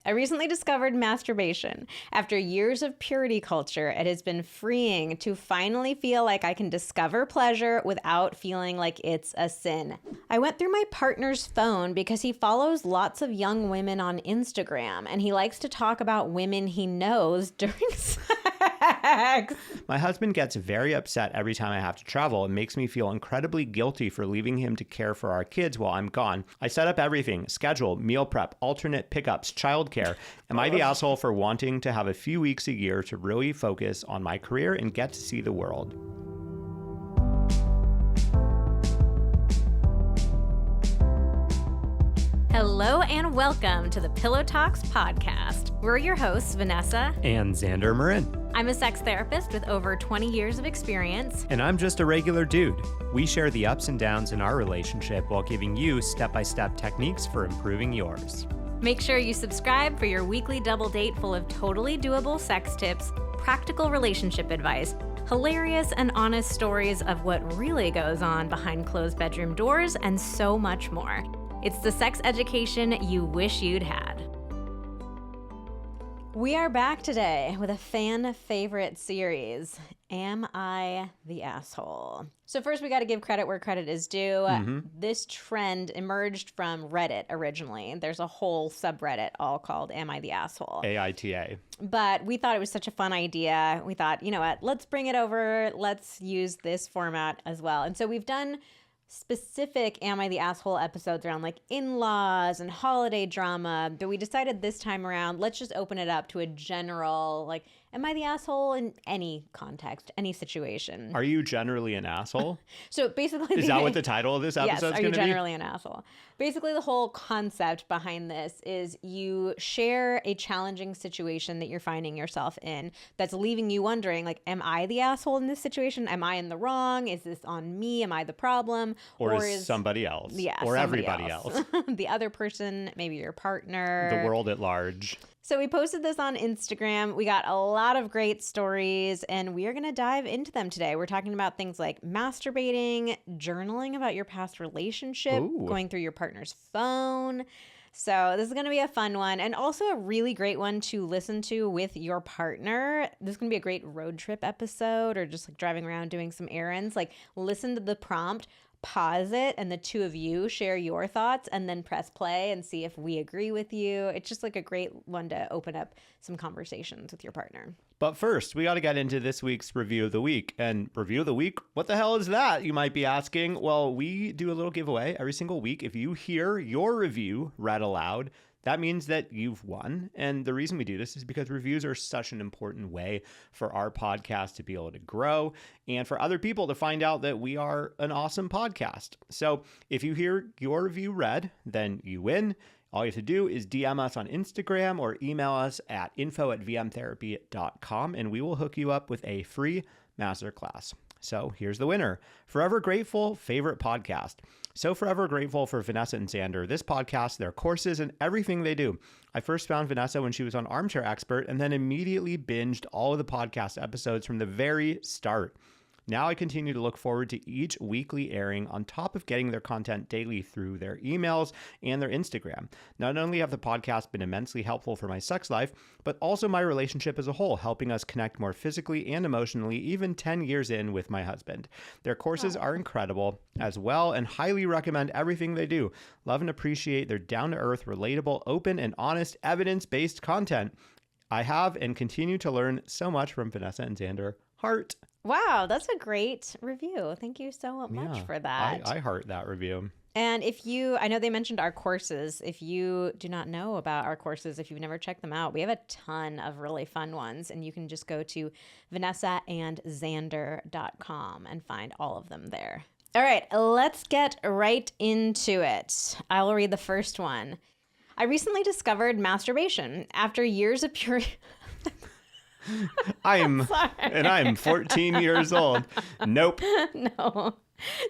I recently discovered masturbation. After years of purity culture, it has been freeing to finally feel like I can discover pleasure without feeling like it's a sin. I went through my partner's phone because he follows lots of young women on Instagram, and he likes to talk about women he knows during sex. My husband gets very upset every time I have to travel and makes me feel incredibly guilty for leaving him to care for our kids while I'm gone. I set up everything: schedule, meal prep, alternate pickups, childcare. Am I the asshole for wanting to have a few weeks a year to really focus on my career and get to see the world? Hello and welcome to the Pillow Talks podcast. We're your hosts, Vanessa and Xander Marin. I'm a sex therapist with over 20 years of experience. And I'm just a regular dude. We share the ups and downs in our relationship while giving you step-by-step techniques for improving yours. Make sure you subscribe for your weekly double date full of totally doable sex tips, practical relationship advice, hilarious and honest stories of what really goes on behind closed bedroom doors, and so much more. It's the sex education you wish you'd had. We are back today with a fan favorite series, Am I the Asshole? So first we got to give credit where credit is due. This trend emerged from Reddit originally. There's a whole subreddit all called Am I the Asshole? AITA. But we thought it was such a fun idea. We thought, you know what, let's bring it over. Let's use this format as well. And so we've done specific Am I the Asshole episodes around like in-laws and holiday drama, but we decided this time around, let's just open it up to a general, like, am I the asshole in any context, any situation? Are you generally an asshole? So basically... Is that what the title of this episode is going to be? Yes, are you generally an asshole? Basically, the whole concept behind this is you share a challenging situation that you're finding yourself in that's leaving you wondering, like, am I the asshole in this situation? Am I in the wrong? Is this on me? Am I the problem? Or is somebody else? Yeah, or everybody else. The other person, maybe your partner. The world at large. So we posted this on Instagram. We got a lot of great stories, and we are going to dive into them today. We're talking about things like masturbating, journaling about your past relationship, going through your partner's phone. So this is going to be a fun one, and also a really great one to listen to with your partner. This is going to be a great road trip episode, or just like driving around doing some errands. Like, listen to the prompt, pause it, and the two of you share your thoughts, and then press play and see if we agree with you. It's just like a great one to open up some conversations with your partner. But first, we got to get into this week's Review of the Week. And Review of the Week, what the hell is that, you might be asking? Well, we do a little giveaway every single week. If you hear your review read aloud, that means that you've won. And the reason we do this is because reviews are such an important way for our podcast to be able to grow and for other people to find out that we are an awesome podcast. So if you hear your review read, then you win. All you have to do is DM us on Instagram or email us at info@vmtherapy.com, and we will hook you up with a free masterclass. So here's the winner. Forever Grateful Favorite Podcast. So forever grateful for Vanessa and Xander, this podcast, their courses, and everything they do. I first found Vanessa when she was on Armchair Expert and then immediately binged all of the podcast episodes from the very start. Now I continue to look forward to each weekly airing on top of getting their content daily through their emails and their Instagram. Not only have the podcast been immensely helpful for my sex life, but also my relationship as a whole, helping us connect more physically and emotionally, even 10 years in with my husband. Their courses are incredible as well, and highly recommend everything they do. Love and appreciate their down-to-earth, relatable, open, and honest, evidence-based content. I have and continue to learn so much from Vanessa and Xander. Heart. Wow, that's a great review. Thank you so much for that. I heart that review. And if you, I know they mentioned our courses. If you do not know about our courses, if you've never checked them out, we have a ton of really fun ones. And you can just go to vanessaandxander.com and find all of them there. All right, let's get right into it. I'll read the first one. I recently discovered masturbation after years of pure... I'm 14 years old. Nope. No.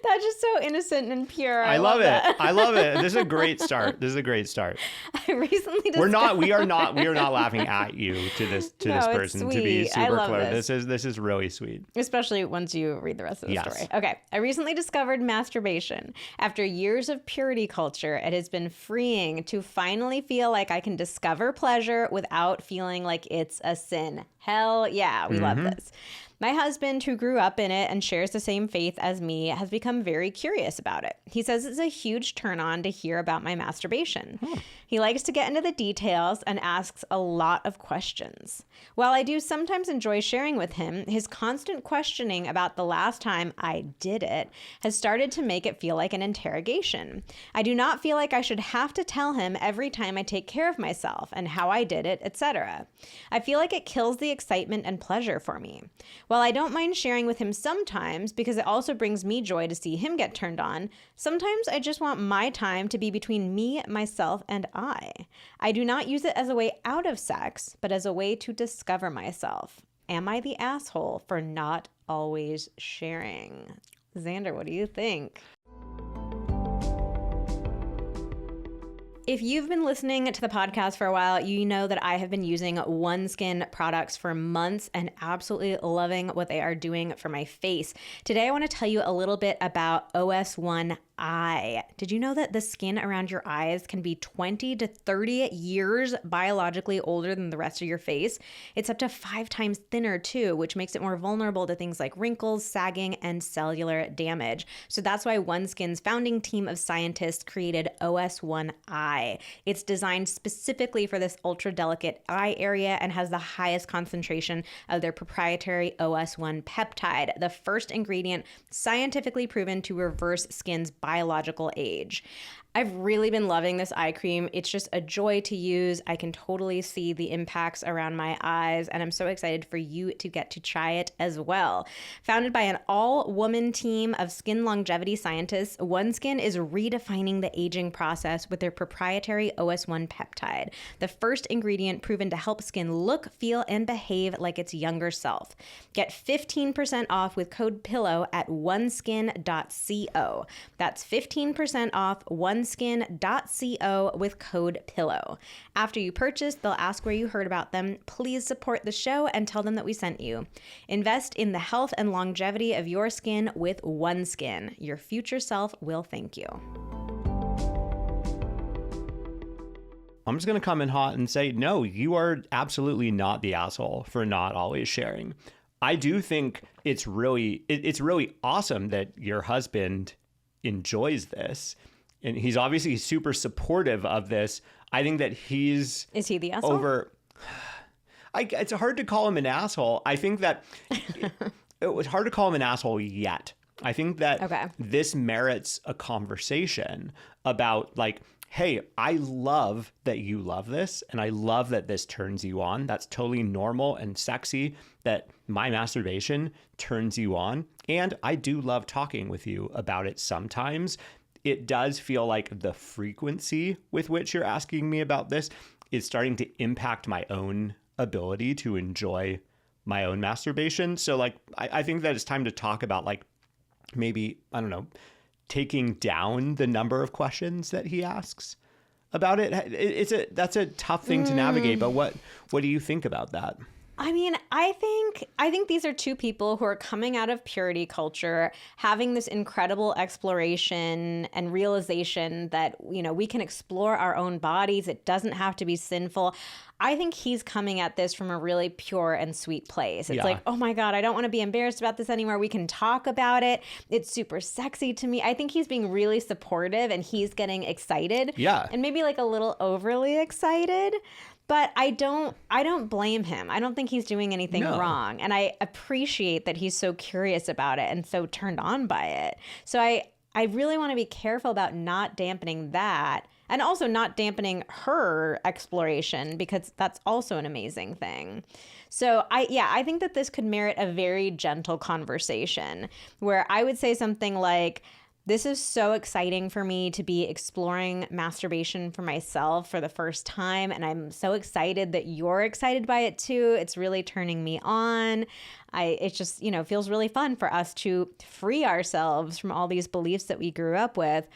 That's just so innocent and pure. I love it. I love it. This is a great start. I recently we are not laughing at you to this person, to be super clear. This is really sweet. Especially once you read the rest of the story. Okay. I recently discovered masturbation. After years of purity culture, it has been freeing to finally feel like I can discover pleasure without feeling like it's a sin. Hell yeah, we love this. My husband, who grew up in it and shares the same faith as me, has become very curious about it. He says it's a huge turn on to hear about my masturbation. He likes to get into the details and asks a lot of questions. While I do sometimes enjoy sharing with him, his constant questioning about the last time I did it has started to make it feel like an interrogation. I do not feel like I should have to tell him every time I take care of myself and how I did it, etc. I feel like it kills the excitement and pleasure for me. While I don't mind sharing with him sometimes because it also brings me joy to see him get turned on, sometimes I just want my time to be between me, myself, and I. I do not use it as a way out of sex, but as a way to discover myself. Am I the asshole for not always sharing? Xander, what do you think? If you've been listening to the podcast for a while, you know that I have been using OneSkin products for months and absolutely loving what they are doing for my face. Today, I want to tell you a little bit about OS1 eye. Did you know that the skin around your eyes can be 20 to 30 years biologically older than the rest of your face? It's up to 5 times thinner too, which makes it more vulnerable to things like wrinkles, sagging, and cellular damage. So that's why OneSkin's founding team of scientists created OS1 eye. It's designed specifically for this ultra delicate eye area and has the highest concentration of their proprietary OS1 peptide, the first ingredient scientifically proven to reverse skin's biological age. I've really been loving this eye cream. It's just a joy to use. I can totally see the impacts around my eyes, and I'm so excited for you to get to try it as well. Founded by an all-woman team of skin longevity scientists, OneSkin is redefining the aging process with their proprietary OS1 peptide, the first ingredient proven to help skin look, feel, and behave like its younger self. Get 15% off with code PILLOW at oneskin.co. That's 15% off oneskin.co with code PILLOW. After you purchase, they'll ask where you heard about them. Please support the show and tell them that we sent you. Invest in the health and longevity of your skin with OneSkin. Your future self will thank you. I'm just going to come in hot and say, no, you are absolutely not the asshole for not always sharing. I do think it's really awesome that your husband enjoys this. And he's obviously super supportive of this. I think that Is he the asshole? It's hard to call him an asshole. I think that it was hard to call him an asshole yet. I think that this merits a conversation about like, hey, I love that you love this. And I love that this turns you on. That's totally normal and sexy that my masturbation turns you on. And I do love talking with you about it sometimes. It does feel like the frequency with which you're asking me about this is starting to impact my own ability to enjoy my own masturbation. So like, I think that it's time to talk about like, maybe, I don't know, taking down the number of questions that he asks about it. That's a tough thing to navigate, but what do you think about that? I mean, I think these are two people who are coming out of purity culture, having this incredible exploration and realization that, you know, we can explore our own bodies. It doesn't have to be sinful. I think he's coming at this from a really pure and sweet place. It's like, oh my God, I don't want to be embarrassed about this anymore. We can talk about it. It's super sexy to me. I think he's being really supportive and he's getting excited. Yeah. And maybe like a little overly excited. But I don't blame him. I don't think he's doing anything wrong. And I appreciate that he's so curious about it and so turned on by it. So I really want to be careful about not dampening that and also not dampening her exploration because that's also an amazing thing. So I think that this could merit a very gentle conversation where I would say something like, This is so exciting for me to be exploring masturbation for myself for the first time. And I'm so excited that you're excited by it too. It's really turning me on. It just, feels really fun for us to free ourselves from all these beliefs that we grew up with.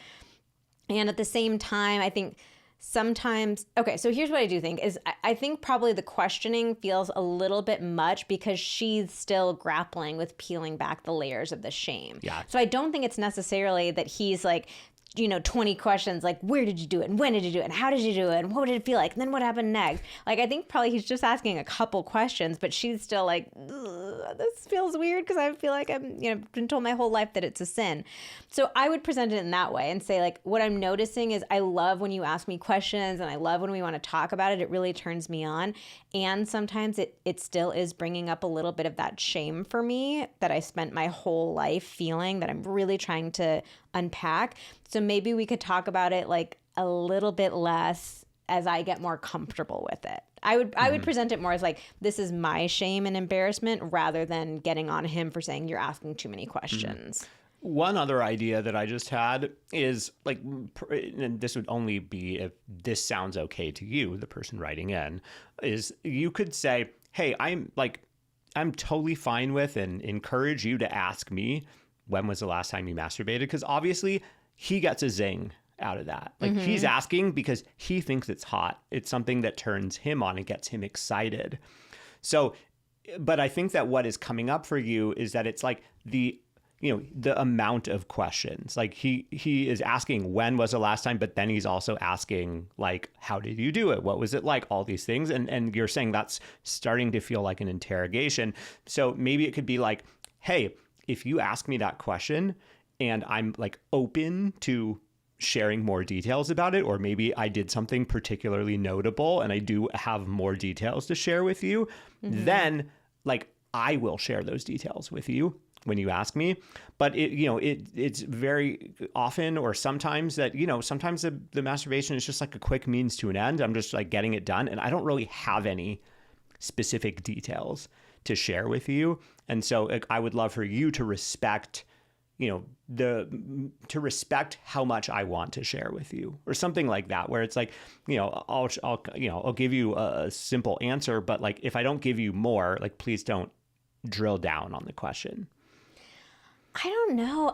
And at the same time, I think sometimes, okay, so here's what I do think is I think probably the questioning feels a little bit much because she's still grappling with peeling back the layers of the shame. Yeah. So I don't think it's necessarily that he's like, 20 questions like, where did you do it? And when did you do it? And how did you do it? And what did it feel like? And then what happened next? Like, I think probably he's just asking a couple questions, but she's still like, this feels weird because I feel like I'm, been told my whole life that it's a sin. So I would present it in that way and say, like, what I'm noticing is I love when you ask me questions and I love when we want to talk about it. It really turns me on. And sometimes it still is bringing up a little bit of that shame for me that I spent my whole life feeling that I'm really trying to unpack. So maybe we could talk about it like a little bit less as I get more comfortable with it. I would present it more as like, this is my shame and embarrassment rather than getting on him for saying you're asking too many questions. One other idea that I just had is like, and this would only be if this sounds okay to you, the person writing in, is you could say, hey, I'm totally fine with and encourage you to ask me, when was the last time you masturbated? Because obviously he gets a zing out of that. Like he's asking because he thinks it's hot. It's something that turns him on and gets him excited. So, but I think that what is coming up for you is that it's like the amount of questions. Like he is asking when was the last time, but then he's also asking like, how did you do it? What was it like? All these things. And you're saying that's starting to feel like an interrogation. So maybe it could be like, hey, if you ask me that question and I'm like open to sharing more details about it, or maybe I did something particularly notable and I do have more details to share with you, then like I will share those details with you when you ask me. But it's very often or sometimes that, sometimes the masturbation is just like a quick means to an end. I'm just like getting it done and I don't really have any specific details to share with you. And so I would love for you to respect, to respect how much I want to share with you or something like that, where it's like, I'll give you a simple answer, but like, if I don't give you more, like, please don't drill down on the question. I don't know.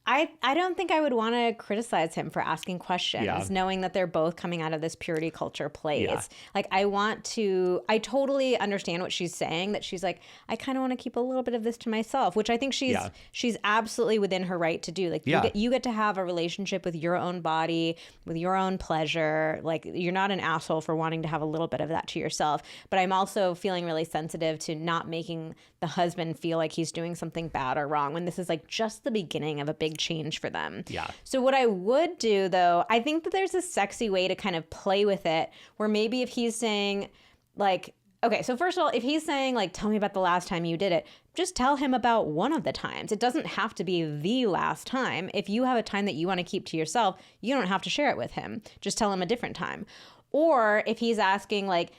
I don't think I would want to criticize him for asking questions, knowing that they're both coming out of this purity culture place. Yeah. Like I totally understand what she's saying, that she's like, I kind of want to keep a little bit of this to myself, which I think she's absolutely within her right to do. Like you get to have a relationship with your own body, with your own pleasure. Like you're not an asshole for wanting to have a little bit of that to yourself. But I'm also feeling really sensitive to not making the husband feel like he's doing something bad or wrong when this is like just the beginning of a big change for them. Yeah. So what I would do though, I think that there's a sexy way to kind of play with it where maybe if he's saying like, okay, so first of all, if he's saying like, tell me about the last time you did it, just tell him about one of the times. It doesn't have to be the last time. If you have a time that you want to keep to yourself, you don't have to share it with him. Just tell him a different time. Or if he's asking like,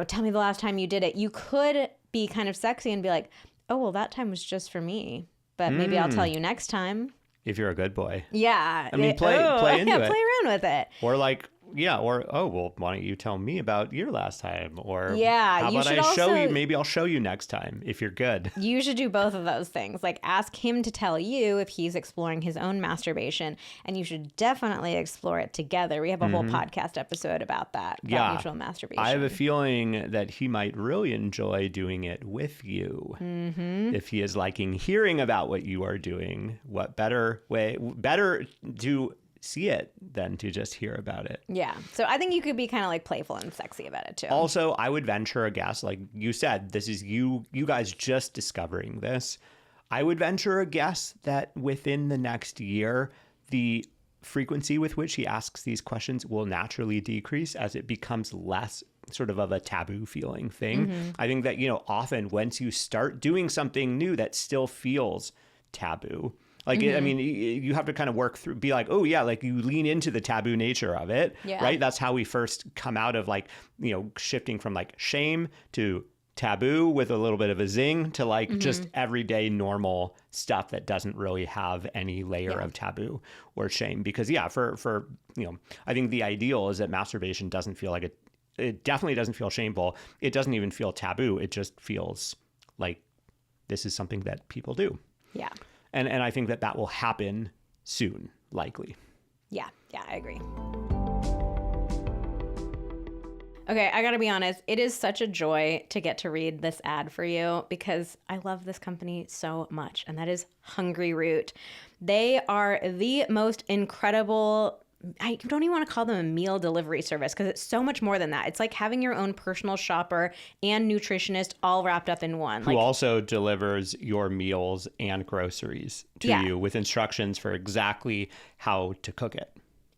tell me the last time you did it, you could be kind of sexy and be like, oh, well, that time was just for me, but maybe I'll tell you next time. If you're a good boy. Yeah. I mean, play into it. Play around with it. Or like, oh, well, why don't you tell me about your last time? Or how about show you? Maybe I'll show you next time if you're good. You should do both of those things. Like ask him to tell you if he's exploring his own masturbation, and you should definitely explore it together. We have a whole podcast episode about that, about mutual masturbation. I have a feeling that he might really enjoy doing it with you. If he is liking hearing about what you are doing, what better to see it than to just hear about it. Yeah. So I think you could be kind of like playful and sexy about it too. Also, I would venture a guess, like you said, this is you guys just discovering this. I would venture a guess that within the next year, the frequency with which he asks these questions will naturally decrease as it becomes less sort of a taboo feeling thing. I think that, often once you start doing something new that still feels taboo, like, I mean, you have to kind of work through, be like, oh, yeah, like you lean into the taboo nature of it, right? That's how we first come out of like, shifting from like shame to taboo with a little bit of a zing to like just everyday normal stuff that doesn't really have any layer of taboo or shame. Because for I think the ideal is that masturbation doesn't feel like it definitely doesn't feel shameful. It doesn't even feel taboo. It just feels like this is something that people do. Yeah. And I think that will happen soon, likely. Yeah, I agree. Okay, I gotta be honest. It is such a joy to get to read this ad for you because I love this company so much, and that is Hungry Root. They are the most incredible, I don't even want to call them a meal delivery service because it's so much more than that. It's like having your own personal shopper and nutritionist all wrapped up in one. Who also delivers your meals and groceries to you with instructions for exactly how to cook it.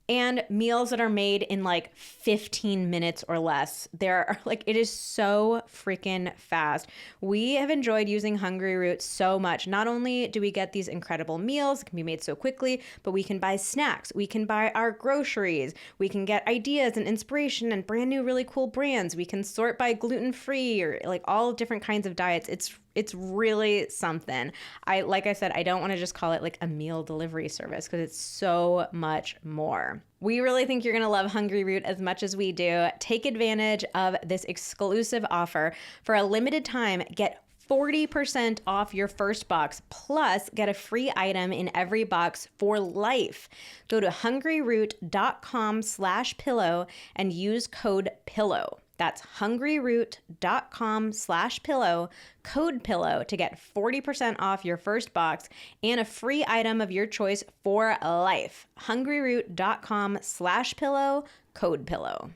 And meals that are made in like 15 minutes or less. It is so freaking fast. We have enjoyed using Hungry Root so much. Not only do we get these incredible meals, it can be made so quickly, but we can buy snacks. We can buy our groceries. We can get ideas and inspiration and brand new really cool brands. We can sort by gluten-free or like all different kinds of diets. It's really something. Like I said, I don't want to just call it like a meal delivery service because it's so much more. We really think you're going to love Hungry Root as much as we do. Take advantage of this exclusive offer. For a limited time, get 40% off your first box, plus get a free item in every box for life. Go to hungryroot.com/pillow and use code PILLOW. That's hungryroot.com/pillow, code PILLOW to get 40% off your first box and a free item of your choice for life. hungryroot.com/pillow, code PILLOW.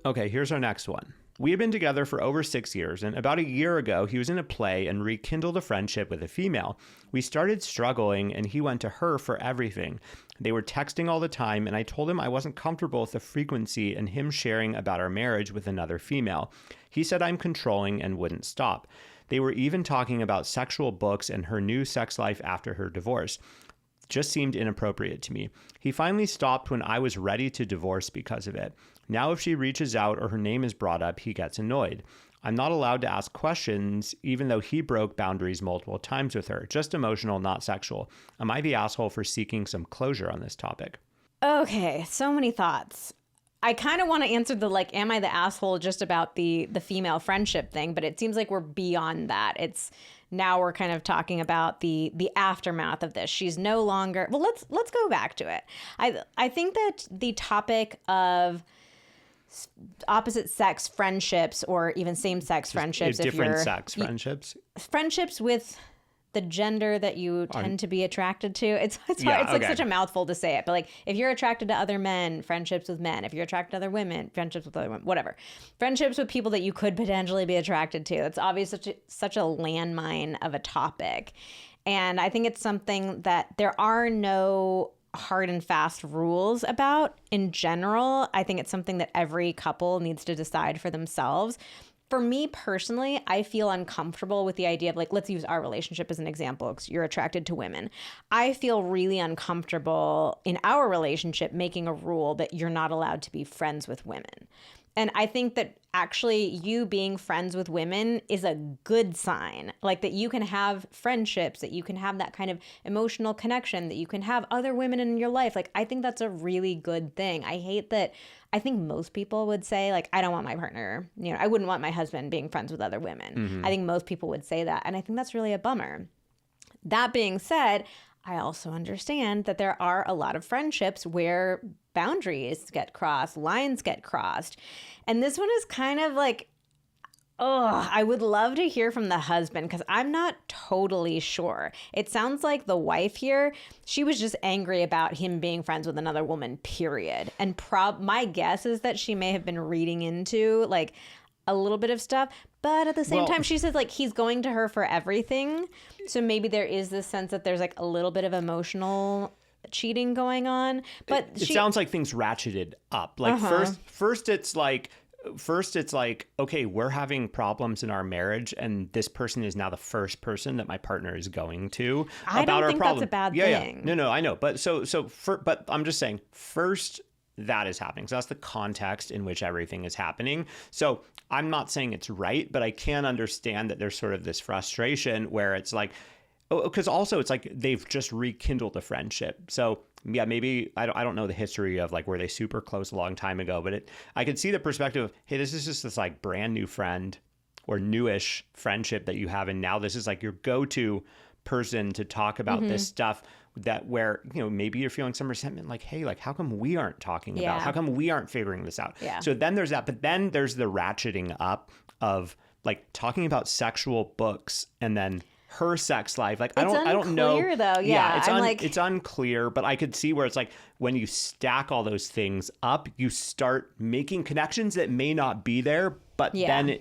Okay, here's our next one. We had been together for over 6 years, and about a year ago, he was in a play and rekindled a friendship with a female. We started struggling, and he went to her for everything. They were texting all the time, and I told him I wasn't comfortable with the frequency and him sharing about our marriage with another female. He said I'm controlling and wouldn't stop. They were even talking about sexual books and her new sex life after her divorce. Just seemed inappropriate to me. He finally stopped when I was ready to divorce because of it. Now if she reaches out or her name is brought up, he gets annoyed. I'm not allowed to ask questions, even though he broke boundaries multiple times with her. Just emotional, not sexual. Am I the asshole for seeking some closure on this topic? Okay, so many thoughts. I kind of want to answer the am I the asshole just about the female friendship thing, but it seems like we're beyond that. Now we're kind of talking about the aftermath of this. She's no longer, well, let's go back to it. I think that the topic of opposite sex friendships or even same sex friendships, friendships with the gender that you tend to be attracted to. It's hard. It's like such a mouthful to say it, but if you're attracted to other men, friendships with men. If you're attracted to other women, friendships with other women, whatever. Friendships with people that you could potentially be attracted to. That's obviously such a landmine of a topic. And I think it's something that there are no hard and fast rules about in general. I think it's something that every couple needs to decide for themselves. For me personally, I feel uncomfortable with the idea of let's use our relationship as an example because you're attracted to women. I feel really uncomfortable in our relationship making a rule that you're not allowed to be friends with women. And I think that actually you being friends with women is a good sign, that you can have friendships, that you can have that kind of emotional connection, that you can have other women in your life. I think that's a really good thing. I think most people would say, I don't want my partner, I wouldn't want my husband being friends with other women. Mm-hmm. I think most people would say that. And I think that's really a bummer. That being said, I also understand that there are a lot of friendships where boundaries get crossed, lines get crossed. And this one is kind of I would love to hear from the husband because I'm not totally sure. It sounds like the wife here, she was just angry about him being friends with another woman, period. And my guess is that she may have been reading into a little bit of stuff. But at the same time, she says he's going to her for everything. So maybe there is this sense that there's a little bit of emotional cheating going on. But it sounds like things ratcheted up. First it's okay, we're having problems in our marriage, and this person is now the first person that my partner is going to I about don't our think problem. That's a bad thing. No, I know. But but I'm just saying, first that is happening. So that's the context in which everything is happening. So I'm not saying it's right, but I can understand that there's sort of this frustration where it's like, because also it's like they've just rekindled a friendship. So yeah, maybe I don't know the history of like were they super close a long time ago, but I could see the perspective of, hey, this is just this like brand new friend or newish friendship that you have, and now this is like your go-to person to talk about this stuff that where, you know, maybe you're feeling some resentment, like, hey, like how come we aren't talking about, how come we aren't figuring this out? So then there's that, but then there's the ratcheting up of like talking about sexual books and then her sex life. Like, I don't know. Though. It's unclear, but I could see where it's like when you stack all those things up, you start making connections that may not be there, but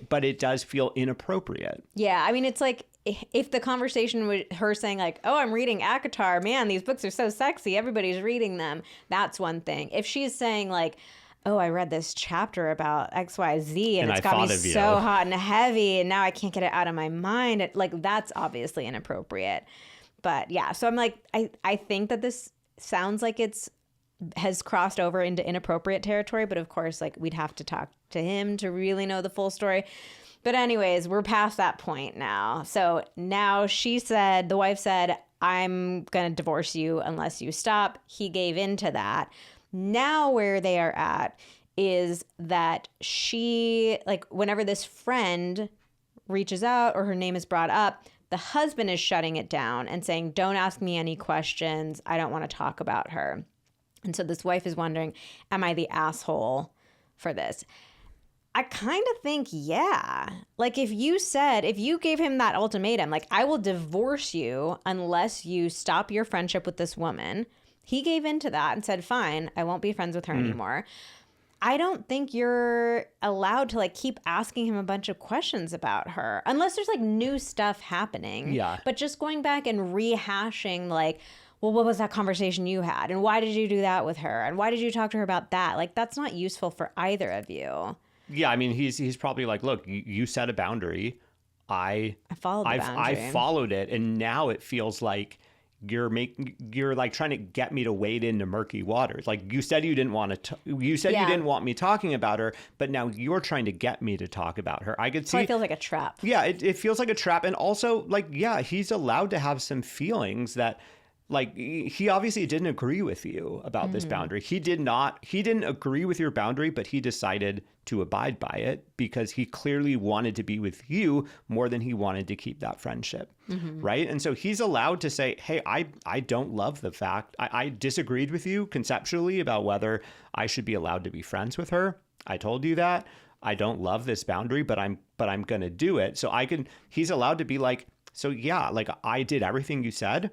but it does feel inappropriate. Yeah. I mean, it's like if the conversation with her saying like, oh, I'm reading AITA, man, these books are so sexy, everybody's reading them. That's one thing. If she's saying like, oh, I read this chapter about XYZ and it's got me so hot and heavy and now I can't get it out of my mind. Like, that's obviously inappropriate. But yeah, so I'm like, I think that this sounds like has crossed over into inappropriate territory. But of course, like we'd have to talk to him to really know the full story. But anyways, we're past that point now. So now the wife said, I'm going to divorce you unless you stop. He gave in to that. Now where they are at is that she, like whenever this friend reaches out or her name is brought up, the husband is shutting it down and saying, don't ask me any questions. I don't want to talk about her. And so this wife is wondering, am I the asshole for this? I kind of think, yeah. Like if you gave him that ultimatum, like I will divorce you unless you stop your friendship with this woman. He gave into that and said, fine, I won't be friends with her anymore. I don't think you're allowed to like keep asking him a bunch of questions about her unless there's like new stuff happening. Yeah. But just going back and rehashing like, well, what was that conversation you had? And why did you do that with her? And why did you talk to her about that? Like, that's not useful for either of you. Yeah. I mean, he's probably like, look, you set a boundary. I followed the boundary. I followed it. And now it feels like you're like trying to get me to wade into murky waters. Like you said, you didn't want to, you didn't want me talking about her, but now you're trying to get me to talk about her. I could see. So it feels like a trap. Yeah. It feels like a trap. And also like, yeah, he's allowed to have some feelings that like he obviously didn't agree with you about this boundary. He didn't agree with your boundary, but he decided to abide by it because he clearly wanted to be with you more than he wanted to keep that friendship. Right. And so he's allowed to say, hey, I don't love the fact I disagreed with you conceptually about whether I should be allowed to be friends with her. I told you that. I don't love this boundary, but I'm going to do it. So he's allowed to be like, so yeah, like I did everything you said.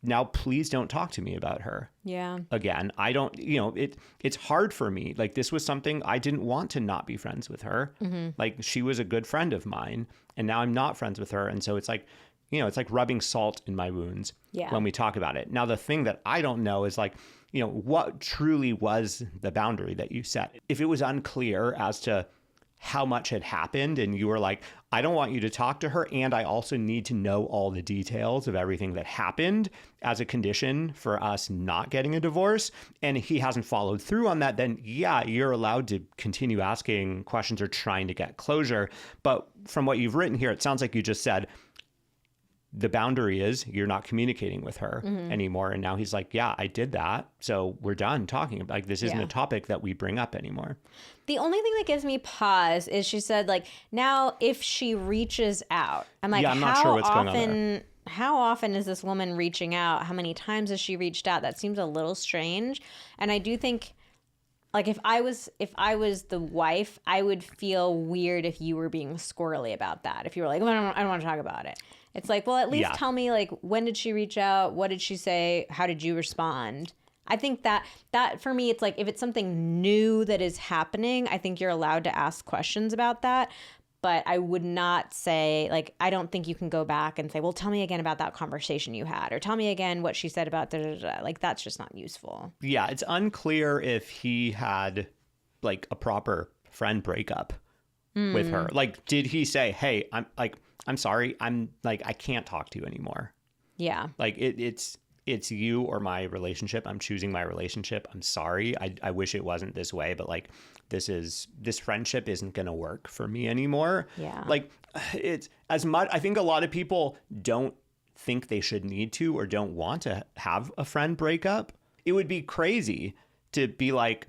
Now, please don't talk to me about her. Yeah. Again, I don't, it's hard for me. Like this was something I didn't want to not be friends with her. Like she was a good friend of mine and now I'm not friends with her. And so it's like, it's like rubbing salt in my wounds when we talk about it. Now, the thing that I don't know is like, what truly was the boundary that you set? If it was unclear as to how much had happened and you were like, I don't want you to talk to her and I also need to know all the details of everything that happened as a condition for us not getting a divorce, and he hasn't followed through on that, then yeah, you're allowed to continue asking questions or trying to get closure. But from what you've written here, it sounds like you just said the boundary is you're not communicating with her anymore. And now he's like, yeah, I did that. So we're done talking. Like this isn't a topic that we bring up anymore. The only thing that gives me pause is she said like, now if she reaches out, I'm like, I'm not sure what's going on there. How often is this woman reaching out? How many times has she reached out? That seems a little strange. And I do think like if I was the wife, I would feel weird if you were being squirrely about that. If you were like, I don't want to talk about it. It's like, well, at least tell me, like, when did she reach out? What did she say? How did you respond? I think that for me, it's like, if it's something new that is happening, I think you're allowed to ask questions about that. But I would not say, like, I don't think you can go back and say, well, tell me again about that conversation you had, or tell me again what she said about da-da-da-da. Like, that's just not useful. Yeah, it's unclear if he had, like, a proper friend breakup with her. Like, did he say, hey, I'm sorry, I can't talk to you anymore. Yeah. Like, it's it's you or my relationship. I'm choosing my relationship. I'm sorry. I wish it wasn't this way, but like this friendship isn't going to work for me anymore. Yeah. Like it's as much, I think a lot of people don't think they should need to or don't want to have a friend break up. It would be crazy to be like,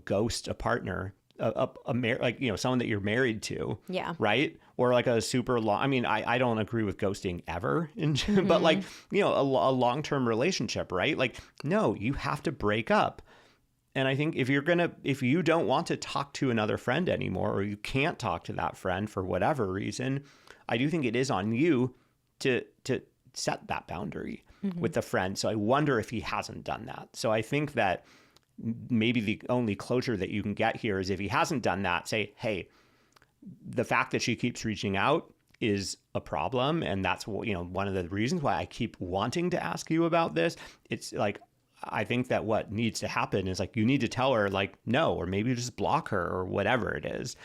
ghost a partner, someone that you're married to. Yeah. Right. Or like a super long, I mean, I don't agree with ghosting ever, but like, a long-term relationship, right? Like, no, you have to break up. And I think if you don't want to talk to another friend anymore, or you can't talk to that friend for whatever reason, I do think it is on you to set that boundary with the friend. So I wonder if he hasn't done that. So I think that maybe the only closure that you can get here is if he hasn't done that, say, hey, the fact that she keeps reaching out is a problem. And that's, one of the reasons why I keep wanting to ask you about this. It's like, I think that what needs to happen is like, you need to tell her like, no, or maybe just block her or whatever it is.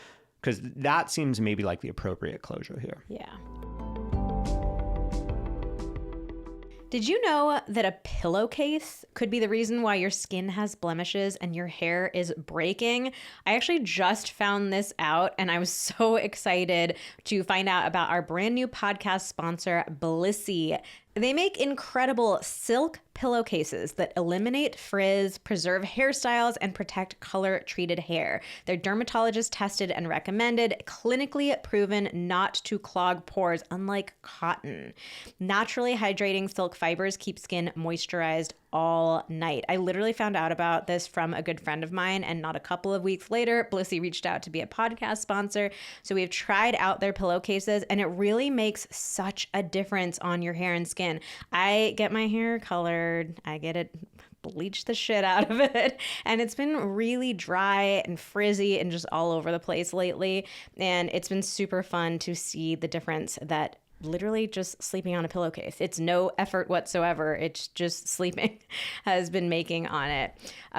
Because that seems maybe like the appropriate closure here. Yeah. Did you know that a pillowcase could be the reason why your skin has blemishes and your hair is breaking? I actually just found this out, and I was so excited to find out about our brand new podcast sponsor, Blissy. They make incredible silk pillowcases that eliminate frizz, preserve hairstyles, and protect color-treated hair. They're dermatologist tested and recommended, clinically proven not to clog pores, unlike cotton. Naturally hydrating silk fibers keep skin moisturized all night. I literally found out about this from a good friend of mine, and not a couple of weeks later, Blissy reached out to be a podcast sponsor. So we've tried out their pillowcases, and it really makes such a difference on your hair and skin. I get my hair colored. I get it bleach the shit out of it, and it's been really dry and frizzy and just all over the place lately, and it's been super fun to see the difference that literally just sleeping on a pillowcase, it's no effort whatsoever, it's just sleeping, has been making on it.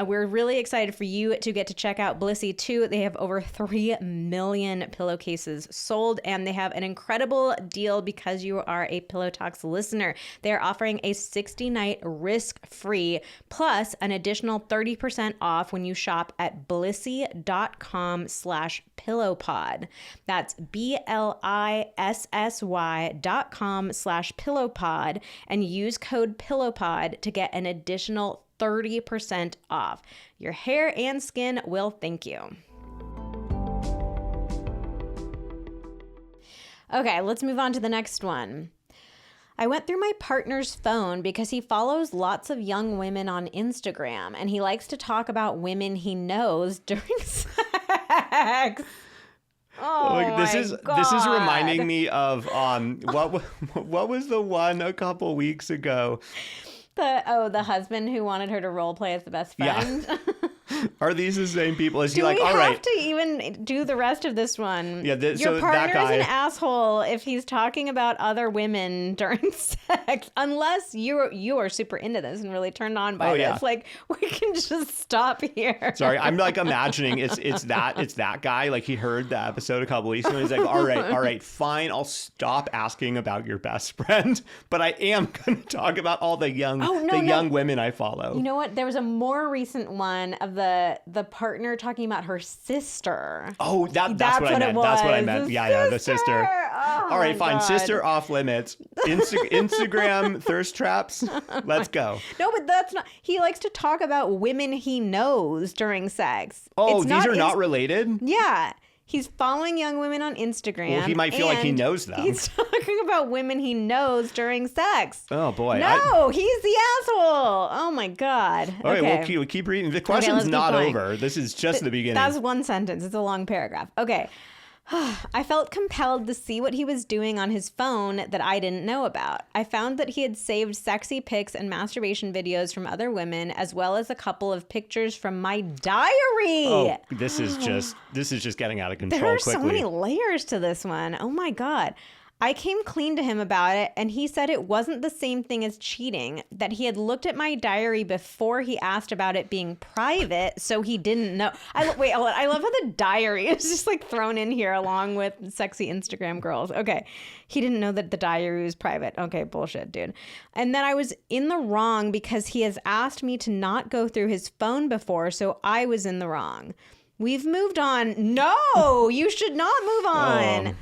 We're really excited for you to get to check out Blissy too. They have over 3 million pillowcases sold, and they have an incredible deal because you are a Pillow Talks listener. They're offering a 60-night risk-free plus an additional 30% off when you shop at blissy.com/pillowpod. That's BLISSY.com/pillowpod and use code pillowpod to get an additional 30% off. Your hair and skin will thank you. Okay, let's move on to the next one. I went through my partner's phone because he follows lots of young women on Instagram, and he likes to talk about women he knows during sex. Oh, this is reminding me of what was the one a couple weeks ago? The husband who wanted her to role play as the best friend. Yeah. Are these the same people? Is he like, all right? Do we have to even do the rest of this one? Yeah, your partner's an asshole if he's talking about other women during sex, unless you are super into this and really turned on by this. Yeah. Like, we can just stop here. Sorry, I'm like imagining it's that guy. Like, he heard the episode a couple weeks ago. And he's like, all right, fine. I'll stop asking about your best friend, but I am going to talk about all the young young women I follow. You know what? There was a more recent one of the partner talking about her sister. Oh, that's what I meant. That's what I meant. Yeah, the sister. Oh, all right, fine. God. Sister off limits. Instagram thirst traps. Let's go. No, but that's not. He likes to talk about women he knows during sex. Oh, these are not related? Yeah. He's following young women on Instagram. Well, he might feel like he knows them. He's talking about women he knows during sex. Oh, boy. No, he's the asshole. Oh, my God. All right, we'll keep reading. The question's not over. This is just the beginning. That's one sentence. It's a long paragraph. Okay. I felt compelled to see what he was doing on his phone that I didn't know about. I found that he had saved sexy pics and masturbation videos from other women, as well as a couple of pictures from my diary. Oh, this is just getting out of control quickly. There are so many layers to this one. Oh my God. I came clean to him about it, and he said it wasn't the same thing as cheating, that he had looked at my diary before he asked about it being private, so he didn't know. I love how the diary is just like thrown in here along with sexy Instagram girls. Okay. He didn't know that the diary was private. Okay, bullshit, dude. And then I was in the wrong because he has asked me to not go through his phone before, so I was in the wrong. We've moved on. No, you should not move on.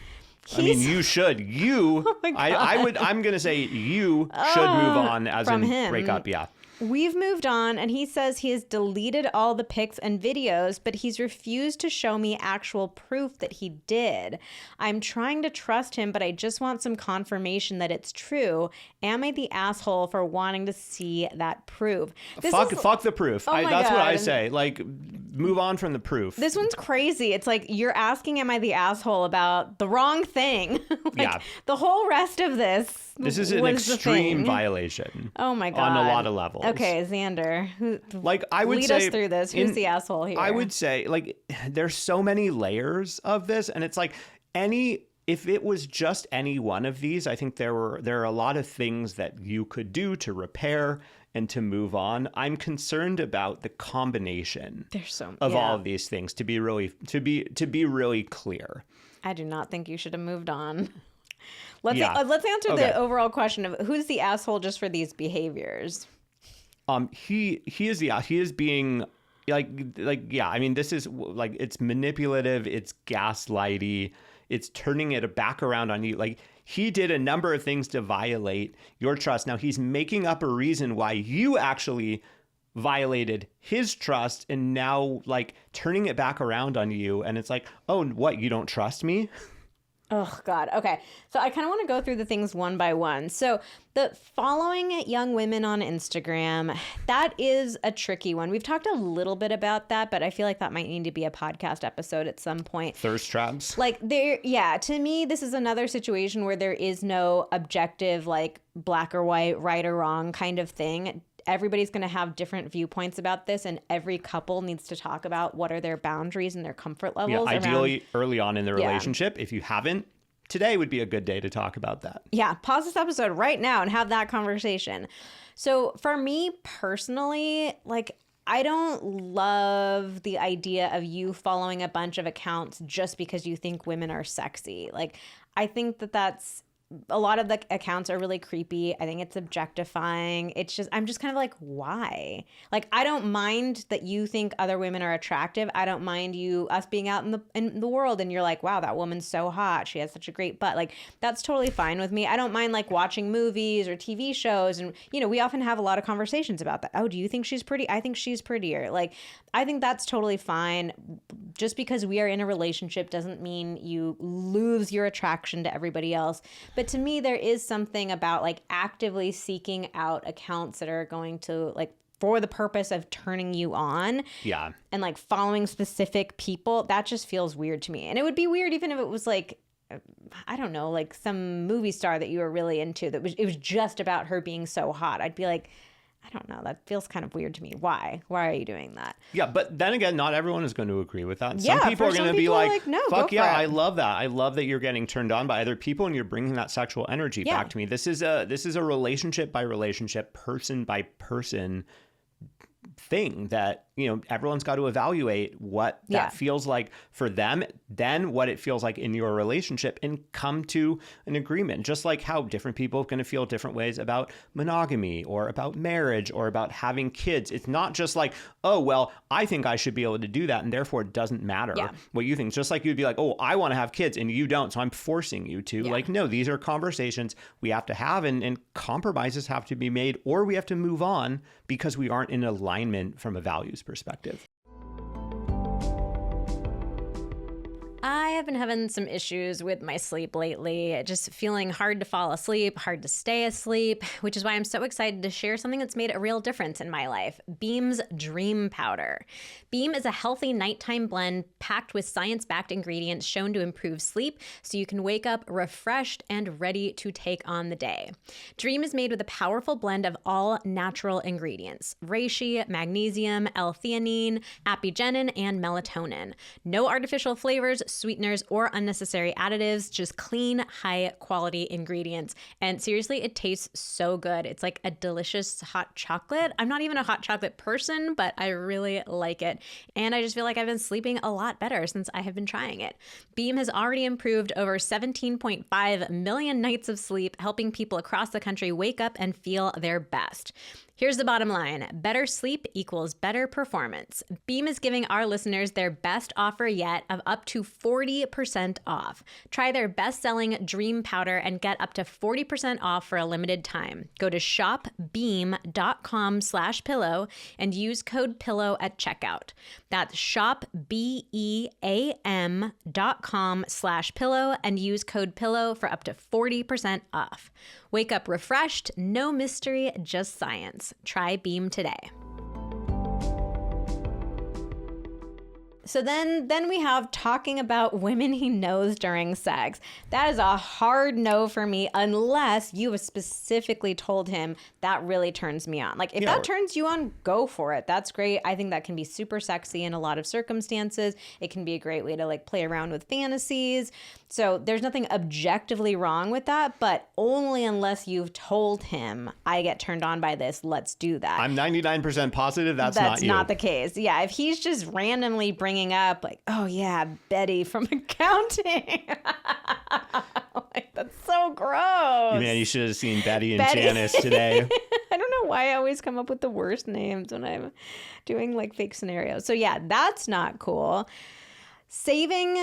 You should. Oh I'm going to say you should move on as in him. Break up. Yeah. We've moved on, and he says he has deleted all the pics and videos, but he's refused to show me actual proof that he did. I'm trying to trust him, but I just want some confirmation that it's true. Am I the asshole for wanting to see that proof? Fuck the proof. Oh That's God. what I say. Like, move on from the proof. This one's crazy. It's like you're asking, am I the asshole about the wrong thing? Yeah. The whole rest of this is an extreme violation. Oh my God. On a lot of levels. Okay, Xander. I would lead say, us through this. Who's the asshole here? I would say, there's so many layers of this, and it's like if it was just any one of these, I think there are a lot of things that you could do to repair and to move on. I'm concerned about the combination of all of these things to be really clear. I do not think you should have moved on. Let's answer the overall question of who's the asshole just for these behaviors. He is being this is like, it's manipulative, it's gaslighty, it's turning it back around on you. Like, he did a number of things to violate your trust. Now he's making up a reason why you actually violated his trust, and now like turning it back around on you. And it's like, oh, what? You don't trust me? Oh, God. Okay. So I kind of want to go through the things one by one. So the following young women on Instagram, that is a tricky one. We've talked a little bit about that, but I feel like that might need to be a podcast episode at some point. Thirst traps. To me, this is another situation where there is no objective, like black or white, right or wrong kind of thing. Everybody's going to have different viewpoints about this, and every couple needs to talk about what are their boundaries and their comfort levels. Yeah, ideally early on in the relationship. If you haven't, today would be a good day to talk about that. Yeah, pause this episode right now and have that conversation. So for me personally, I don't love the idea of you following a bunch of accounts just because you think women are sexy. I think that's a lot of the accounts are really creepy. I think it's objectifying. I'm just kind of like, why? I don't mind that you think other women are attractive. I don't mind us being out in the world and you're like, wow, that woman's so hot. She has such a great butt. That's totally fine with me. I don't mind watching movies or TV shows. And, we often have a lot of conversations about that. Oh, do you think she's pretty? I think she's prettier. I think that's totally fine. Just because we are in a relationship doesn't mean you lose your attraction to everybody else. But to me, there is something about actively seeking out accounts that are going to for the purpose of turning you on. Yeah. And following specific people. That just feels weird to me. And it would be weird even if it was I don't know, some movie star that you were really into it was just about her being so hot. I'd be like, I don't know. That feels kind of weird to me. Why? Why are you doing that? Yeah, but then again, not everyone is going to agree with that. Yeah, some people are going to be like, no, fuck yeah, I love that. I love that you're getting turned on by other people and you're bringing that sexual energy back to me. This is a relationship by relationship, person by person thing that everyone's got to evaluate what that feels like for them, then what it feels like in your relationship, and come to an agreement. Just like how different people are going to feel different ways about monogamy or about marriage or about having kids. It's not just oh, well, I think I should be able to do that, and therefore it doesn't matter what you think. It's just like you'd be like, oh, I want to have kids and you don't, so I'm forcing you to. No, these are conversations we have to have, and compromises have to be made, or we have to move on because we aren't in alignment from a values perspective. I have been having some issues with my sleep lately, just feeling hard to fall asleep, hard to stay asleep, which is why I'm so excited to share something that's made a real difference in my life, Beam's Dream Powder. Beam is a healthy nighttime blend packed with science-backed ingredients shown to improve sleep so you can wake up refreshed and ready to take on the day. Dream is made with a powerful blend of all natural ingredients, reishi, magnesium, L-theanine, apigenin, and melatonin. No artificial flavors, sweeteners, or unnecessary additives, just clean, high quality ingredients. And seriously, it tastes so good. It's like a delicious hot chocolate. I'm not even a hot chocolate person, but I really like it. And I just feel like I've been sleeping a lot better since I have been trying it. Beam has already improved over 17.5 million nights of sleep, helping people across the country wake up and feel their best. Here's the bottom line. Better sleep equals better performance. Beam is giving our listeners their best offer yet of up to 40% off. Try their best-selling Dream Powder and get up to 40% off for a limited time. Go to shopbeam.com/pillow and use code PILLOW at checkout. That's shopbeam.com/pillow and use code PILLOW for up to 40% off. Wake up refreshed, no mystery, just science. Try Beam today. So then we have talking about women he knows during sex. That is a hard no for me unless you have specifically told him that really turns me on. Like if that turns you on, go for it. That's great. I think that can be super sexy in a lot of circumstances. It can be a great way to like play around with fantasies. So there's nothing objectively wrong with that, but only unless you've told him I get turned on by this, let's do that. I'm 99% positive that's not you. That's not the case. Yeah, if he's just randomly bringing up like, oh yeah, Betty from accounting. Like, that's so gross. Man, you should have seen Betty and Janice today. I don't know why I always come up with the worst names when I'm doing like fake scenarios. So yeah, that's not cool. Saving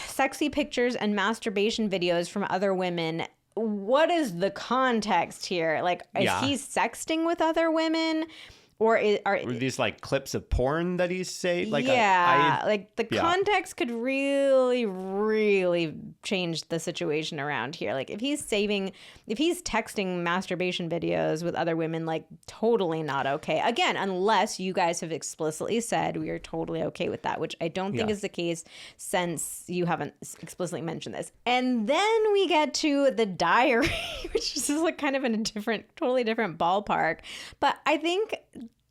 sexy pictures and masturbation videos from other women. What is the context here? Like, is he sexting with other women? Or are these like clips of porn that he's saying? Like like the context could really, really change the situation around here. Like if he's texting masturbation videos with other women, like totally not okay. Again, unless you guys have explicitly said we are totally okay with that, which I don't think is the case since you haven't explicitly mentioned this. And then we get to the diary, which is like kind of in a totally different ballpark. But I think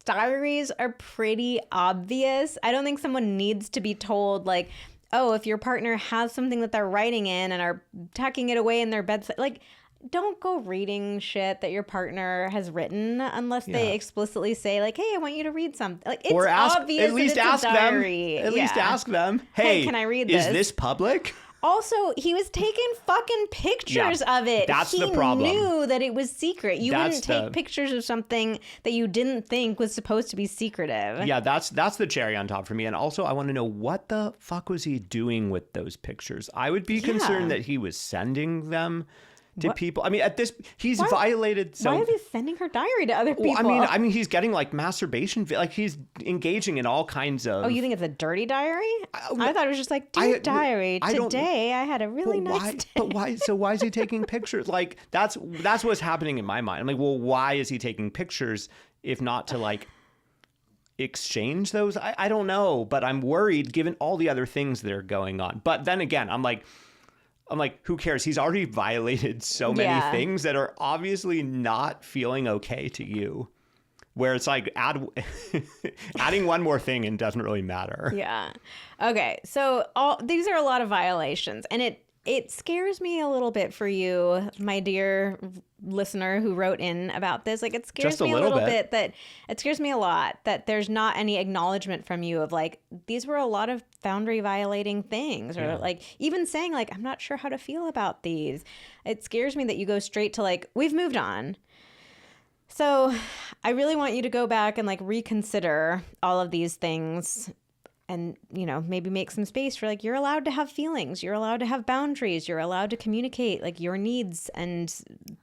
diaries are pretty obvious. I don't think someone needs to be told like, oh, if your partner has something that they're writing in and are tucking it away in their bedside, like don't go reading shit that your partner has written unless they explicitly say like, hey, I want you to read something. Like it's obvious. At least ask them. At least ask them. Hey, can I read this? Is this public? Also, he was taking fucking pictures of it. That's the problem. He knew that it was secret. You wouldn't take pictures of something that you didn't think was supposed to be secretive. Yeah, that's the cherry on top for me. And also, I want to know what the fuck was he doing with those pictures? I would be concerned that he was sending them to people. I mean, he's violated. Why is he sending her diary to other people? Well, I mean, he's getting like masturbation, like he's engaging in all kinds of. Oh, you think it's a dirty diary? I thought it was just like, dear diary, today I had a really nice day. But why? So why is he taking pictures? Like that's what's happening in my mind. I'm like, well, why is he taking pictures if not to like exchange those? I don't know, but I'm worried given all the other things that are going on. But then again, I'm like, who cares? He's already violated so many things that are obviously not feeling okay to you. Where it's like adding one more thing and doesn't really matter. Yeah. Okay. So these are a lot of violations, and it scares me a little bit for you, my dear listener who wrote in about this. Like it scares me a little bit that it scares me a lot that there's not any acknowledgement from you of like, these were a lot of boundary violating things, or like even saying like, I'm not sure how to feel about these. It scares me that you go straight to like, we've moved on. So I really want you to go back and like reconsider all of these things and, you know, maybe make some space for like, you're allowed to have feelings. You're allowed to have boundaries. You're allowed to communicate like your needs and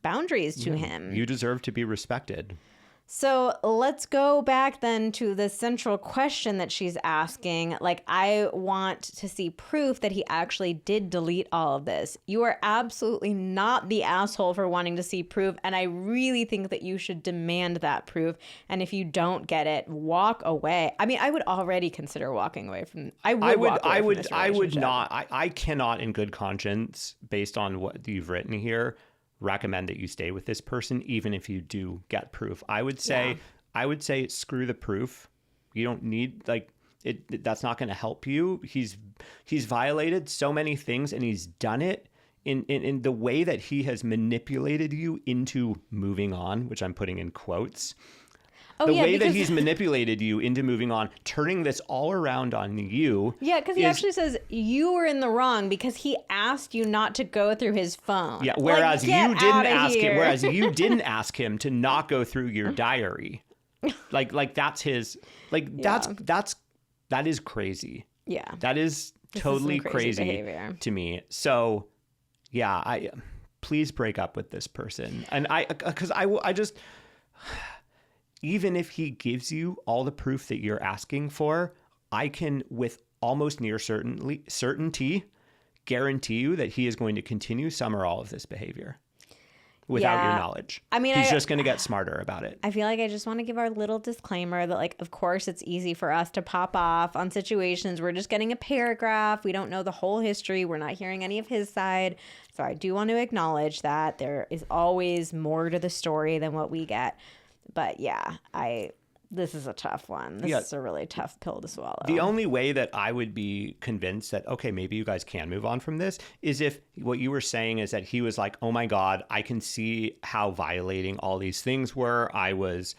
boundaries to him. You deserve to be respected. So let's go back then to the central question that she's asking. Like, I want to see proof that he actually did delete all of this. You are absolutely not the asshole for wanting to see proof. And I really think that you should demand that proof. And if you don't get it, walk away. I mean, I would already consider walking away from, I would not, I cannot in good conscience, based on what you've written here, recommend that you stay with this person, even if you do get proof. I would say screw the proof. You don't need, like, that's not going to help you. He's violated so many things, and he's done it in the way that he has manipulated you into moving on, which I'm putting in quotes. The way that he's manipulated you into moving on, turning this all around on you. Yeah, because he actually says you were in the wrong because he asked you not to go through his phone. Yeah, whereas you didn't ask him to not go through your diary. Like that's his, that is crazy. Yeah. That is totally crazy to me. So yeah, please break up with this person. And because I just, even if he gives you all the proof that you're asking for, I can, with almost near certainty, guarantee you that he is going to continue some or all of this behavior without your knowledge. I mean, he's just going to get smarter about it. I feel like I just want to give our little disclaimer that, like, of course, it's easy for us to pop off on situations. We're just getting a paragraph. We don't know the whole history. We're not hearing any of his side. So I do want to acknowledge that there is always more to the story than what we get. But yeah, this is a tough one. This is a really tough pill to swallow. The only way that I would be convinced that, okay, maybe you guys can move on from this is if what you were saying is that he was like, oh my God, I can see how violating all these things were. I was,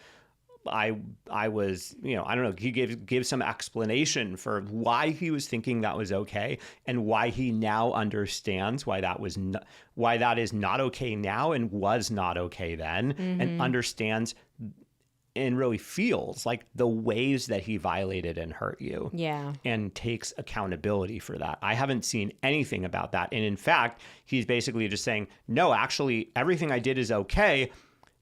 I don't know, he gives some explanation for why he was thinking that was okay and why he now understands why that is not okay now and was not okay then, and understands and really feels like the ways that he violated and hurt you. Yeah. And takes accountability for that. I haven't seen anything about that. And in fact, he's basically just saying, no, actually, everything I did is okay.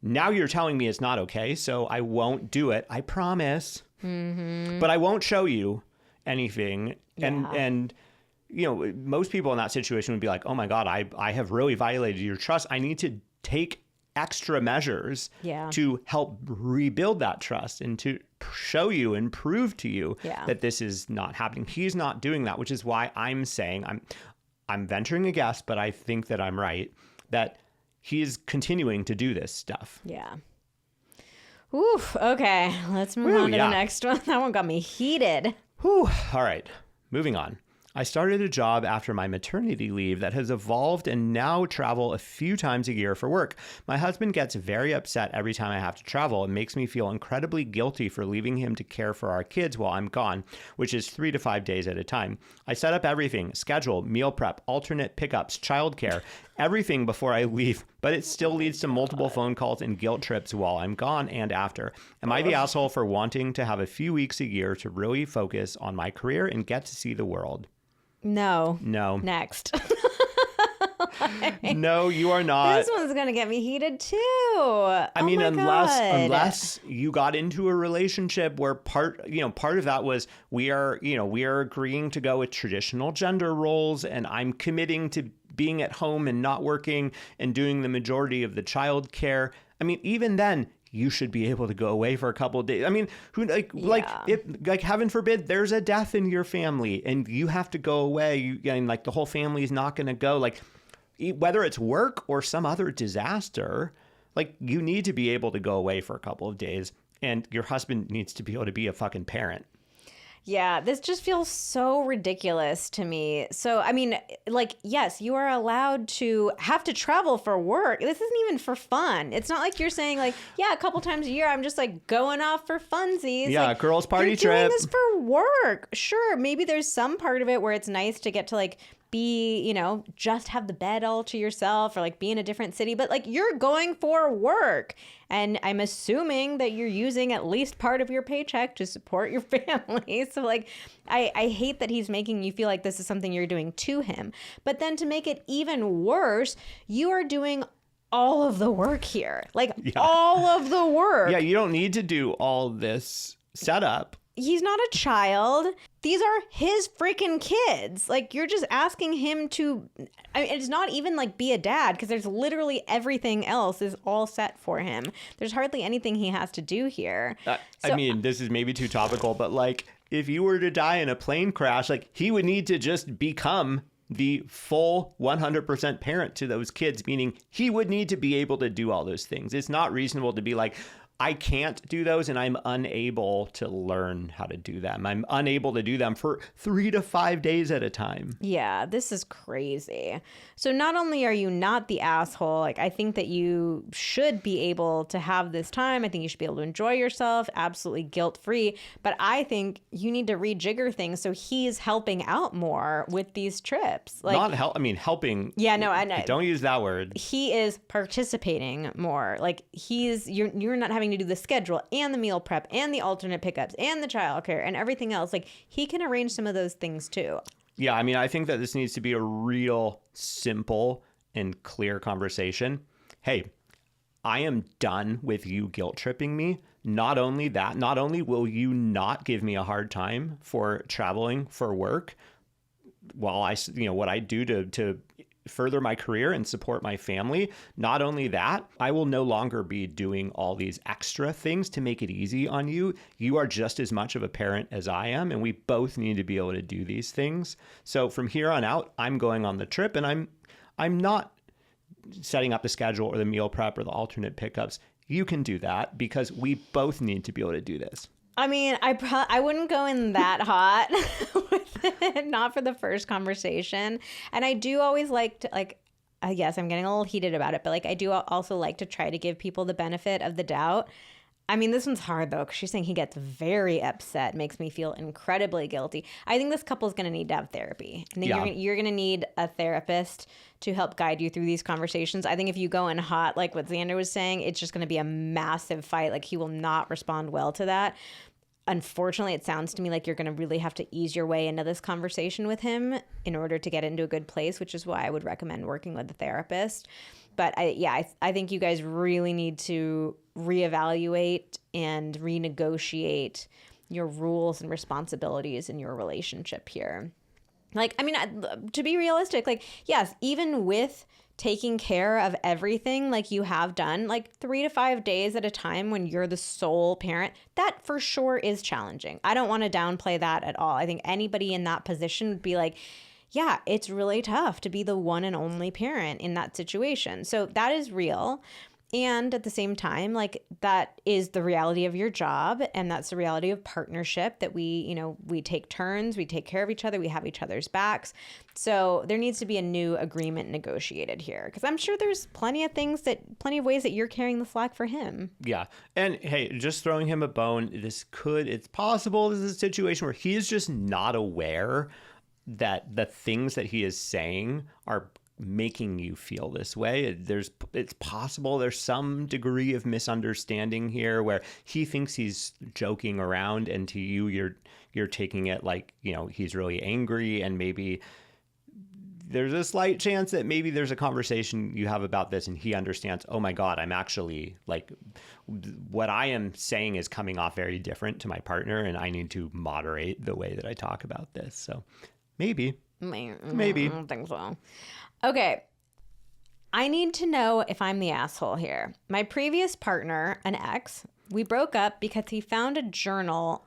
Now you're telling me it's not okay, so I won't do it. I promise. But I won't show you anything. Yeah. And you know, most people in that situation would be like, oh my God, I have really violated your trust. I need to take extra measures to help rebuild that trust and to show you and prove to you that this is not happening. He's not doing that, which is why I'm saying, I'm venturing a guess, but I think that I'm right, that he's continuing to do this stuff. Yeah. Oof. Okay. Let's move on to the next one. That one got me heated. Whew. All right. Moving on. I started a job after my maternity leave that has evolved and now travel a few times a year for work. My husband gets very upset every time I have to travel and makes me feel incredibly guilty for leaving him to care for our kids while I'm gone, which is 3 to 5 days at a time. I set up everything, schedule, meal prep, alternate pickups, childcare, everything before I leave, but it still leads to multiple phone calls and guilt trips while I'm gone and after. Am I the asshole for wanting to have a few weeks a year to really focus on my career and get to see the world? No. Next. No, you are not. This one's going to get me heated too. I mean, unless you got into a relationship where part of that was we are agreeing to go with traditional gender roles and I'm committing to being at home and not working and doing the majority of the child care. I mean, even then, you should be able to go away for a couple of days. I mean, if heaven forbid there's a death in your family and you have to go away, and like the whole family is not going to go, like whether it's work or some other disaster, like you need to be able to go away for a couple of days, and your husband needs to be able to be a fucking parent. Yeah, this just feels so ridiculous to me. So, I mean, like, yes, you are allowed to have to travel for work. This isn't even for fun. It's not like you're saying, like, yeah, a couple times a year, I'm just, like, going off for funsies. Yeah, like, girls' party trip. You're doing this for work. Sure, maybe there's some part of it where it's nice to get to, like, be, just have the bed all to yourself or like be in a different city, but like you're going for work. And I'm assuming that you're using at least part of your paycheck to support your family. So like, I hate that he's making you feel like this is something you're doing to him. But then to make it even worse, you are doing all of the work here. All of the work. Yeah, you don't need to do all this setup. He's not a child. These are his freaking kids. Like, you're just asking him to, it's not even like be a dad, because there's literally everything else is all set for him. There's hardly anything he has to do here. I mean, this is maybe too topical, but like if you were to die in a plane crash, like he would need to just become the full 100% parent to those kids, meaning he would need to be able to do all those things. It's not reasonable to be like, I can't do those, and I'm unable to learn how to do them. I'm unable to do them for 3 to 5 days at a time. Yeah, this is crazy. So not only are you not the asshole, like I think that you should be able to have this time. I think you should be able to enjoy yourself, absolutely guilt-free. But I think you need to rejigger things so he's helping out more with these trips. Like, Not help. I mean, helping. Yeah, no, I know. Don't use that word. He is participating more. Like you're not having to do the schedule and the meal prep and the alternate pickups and the childcare and everything else. Like he can arrange some of those things too. Yeah, I mean, I think that this needs to be a real simple and clear conversation. Hey, I am done with you guilt tripping me. Not only that, not only will you not give me a hard time for traveling for work while what I do to further my career and support my family. Not only that, I will no longer be doing all these extra things to make it easy on you. You are just as much of a parent as I am, and we both need to be able to do these things. So from here on out, I'm going on the trip, and I'm not setting up the schedule or the meal prep or the alternate pickups. You can do that because we both need to be able to do this. I mean, I wouldn't go in that hot with it, not for the first conversation. And I do always like to, yes, I'm getting a little heated about it, but like I do also like to try to give people the benefit of the doubt. I mean, this one's hard though, because she's saying he gets very upset, makes me feel incredibly guilty. I think this couple is going to need to have therapy. I think you're going to need a therapist to help guide you through these conversations. I think if you go in hot, like what Xander was saying, it's just going to be a massive fight. Like he will not respond well to that. Unfortunately, it sounds to me like you're going to really have to ease your way into this conversation with him in order to get into a good place, which is why I would recommend working with a therapist. But I think you guys really need to reevaluate and renegotiate your rules and responsibilities in your relationship here. Like, I mean, to be realistic, like, yes, even with taking care of everything like you have done, like 3 to 5 days at a time when you're the sole parent, that for sure is challenging. I don't want to downplay that at all. I think anybody in that position would be like, yeah, it's really tough to be the one and only parent in that situation. So that is real. And at the same time, like that is the reality of your job. And that's the reality of partnership that we take turns, we take care of each other, we have each other's backs. So there needs to be a new agreement negotiated here, because I'm sure there's plenty of ways that you're carrying the slack for him. Yeah. And hey, just throwing him a bone, it's possible this is a situation where he is just not aware that the things that he is saying are making you feel this way. It's possible there's some degree of misunderstanding here where he thinks he's joking around, and to you you're taking it like, he's really angry, and maybe there's a slight chance that maybe there's a conversation you have about this and he understands, oh my God, I'm actually like, what I am saying is coming off very different to my partner, and I need to moderate the way that I talk about this. So maybe. I don't think so. Okay. I need to know if I'm the asshole here. My previous partner, an ex, we broke up because he found another journal.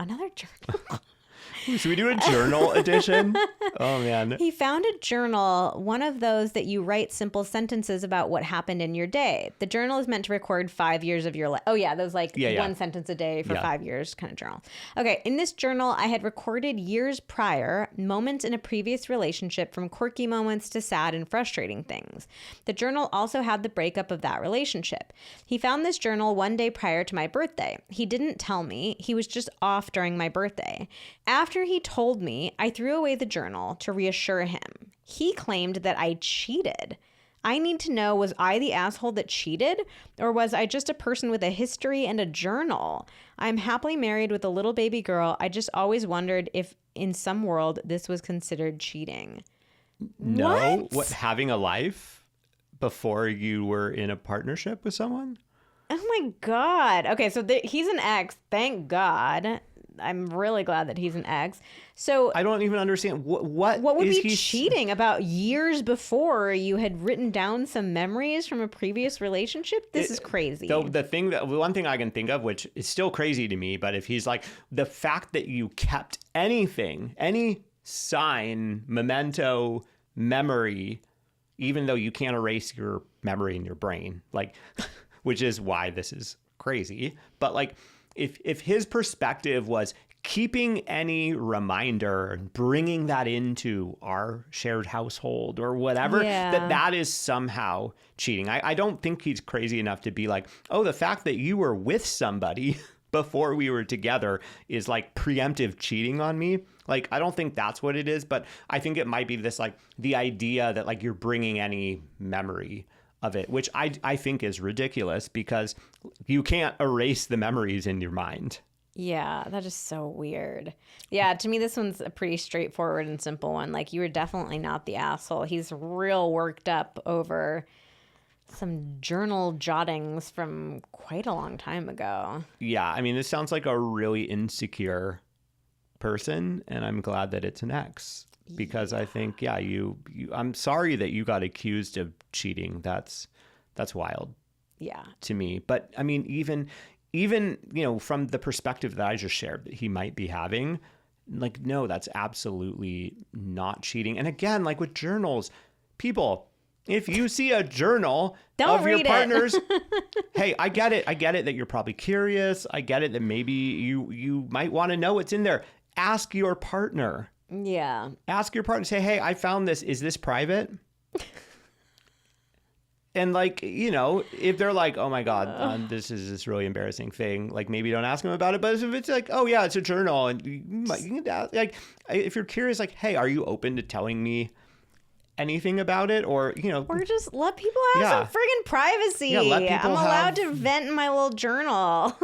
Should we do a journal edition? Oh, man. He found a journal, one of those that you write simple sentences about what happened in your day. The journal is meant to record 5 years of your life. Oh, yeah. Those one sentence a day for 5 years kind of journal. Okay. In this journal, I had recorded years prior moments in a previous relationship, from quirky moments to sad and frustrating things. The journal also had the breakup of that relationship. He found this journal one day prior to my birthday. He didn't tell me. He was just off during my birthday. After he told me, I threw away the journal to reassure him. He claimed that I cheated. I need to know, was I the asshole that cheated, or was I just a person with a history and a journal? I'm happily married with a little baby girl. I just always wondered if in some world this was considered cheating. No. What, having a life before you were in a partnership with someone? Oh my God. Okay, so he's an ex. Thank God. I'm really glad that he's an ex. So I don't even understand what would be cheating about years before you had written down some memories from a previous relationship. This is crazy. The one thing I can think of, which is still crazy to me, but if he's like, the fact that you kept anything, any sign, memento, memory, even though you can't erase your memory in your brain, like, which is why this is crazy. But like if his perspective was keeping any reminder and bringing that into our shared household or whatever, that is somehow cheating. I don't think he's crazy enough to be like, oh, the fact that you were with somebody before we were together is like preemptive cheating on me. Like, I don't think that's what it is, but I think it might be this, like, the idea that like you're bringing any memory of it, which I think is ridiculous because you can't erase the memories in your mind. Yeah, that is so weird. Yeah, to me, this one's a pretty straightforward and simple one. Like, you were definitely not the asshole. He's real worked up over some journal jottings from quite a long time ago. Yeah, I mean, this sounds like a really insecure person, and I'm glad that it's an ex because I think, I'm sorry that you got accused of cheating. That's wild. Yeah. To me. But I mean, even, you know, from the perspective that I just shared that he might be having, like, no, that's absolutely not cheating. And again, like with journals, people, if you see a journal of your partner's, hey, I get it that you're probably curious. I get it that maybe you might want to know what's in there. Ask your partner. Yeah. Ask your partner, say, hey, I found this. Is this private? And like, you know, if they're like, oh my God, this is this really embarrassing thing, like maybe don't ask them about it. But if it's like, oh yeah, it's a journal, and you can ask, like, if you're curious, like, hey, are you open to telling me anything about it? Or, you know, or just let people have some friggin' privacy. Yeah, let people I'm allowed to vent in my little journal.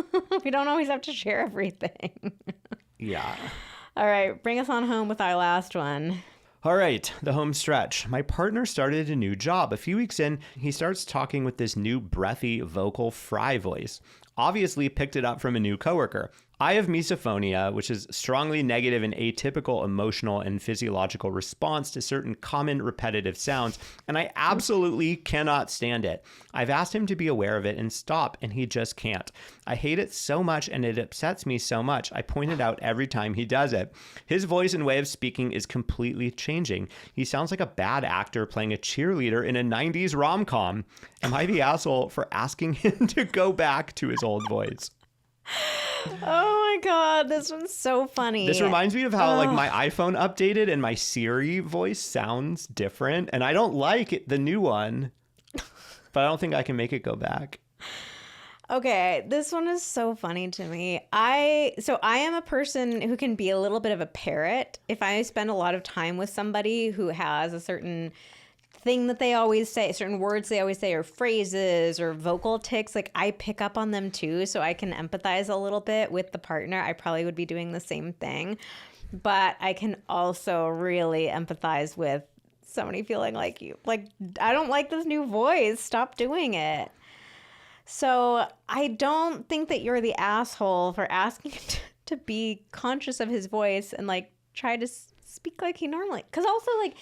We don't always have to share everything. Yeah. All right, bring us on home with our last one. All right, the home stretch. My partner started a new job. A few weeks in, he starts talking with this new breathy vocal fry voice. Obviously picked it up from a new coworker. I have misophonia, which is strongly negative and atypical emotional and physiological response to certain common repetitive sounds, and I absolutely cannot stand it. I've asked him to be aware of it and stop, and he just can't. I hate it so much, and it upsets me so much. I point it out every time he does it. His voice and way of speaking is completely changing. He sounds like a bad actor playing a cheerleader in a 90s rom-com. Am I the asshole for asking him to go back to his old voice? Oh my God, this one's so funny. This reminds me of how like my iPhone updated and my Siri voice sounds different, and I don't like it, the new one, but I don't think I can make it go back. Okay, this one is so funny to me. I am a person who can be a little bit of a parrot. If I spend a lot of time with somebody who has a certain thing that they always say, certain words they always say, or phrases or vocal tics, like I pick up on them too, so I can empathize a little bit with the partner. I probably would be doing the same thing, but I can also really empathize with somebody feeling like, you like, I don't like this new voice, stop doing it. So I don't think that you're the asshole for asking him to be conscious of his voice and like try to speak like he normally, because also like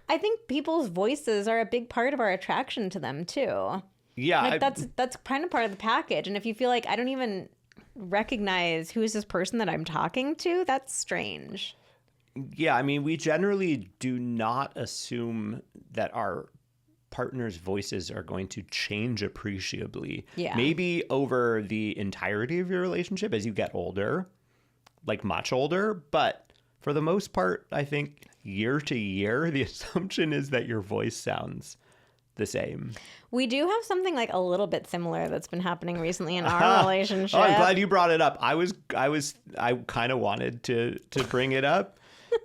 I think people's voices are a big part of our attraction to them too. Yeah. Like that's kind of part of the package. And if you feel like I don't even recognize who is this person that I'm talking to, that's strange. Yeah. I mean, we generally do not assume that our partner's voices are going to change appreciably. Yeah. Maybe over the entirety of your relationship as you get older, like much older. But for the most part, I think year to year, the assumption is that your voice sounds the same. We do have something like a little bit similar that's been happening recently in our relationship. Oh, I'm glad you brought it up. I kind of wanted to bring it up,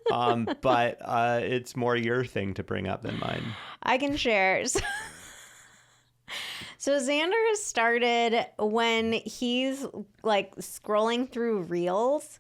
but it's more your thing to bring up than mine. I can share. So Xander has started when he's like scrolling through Reels.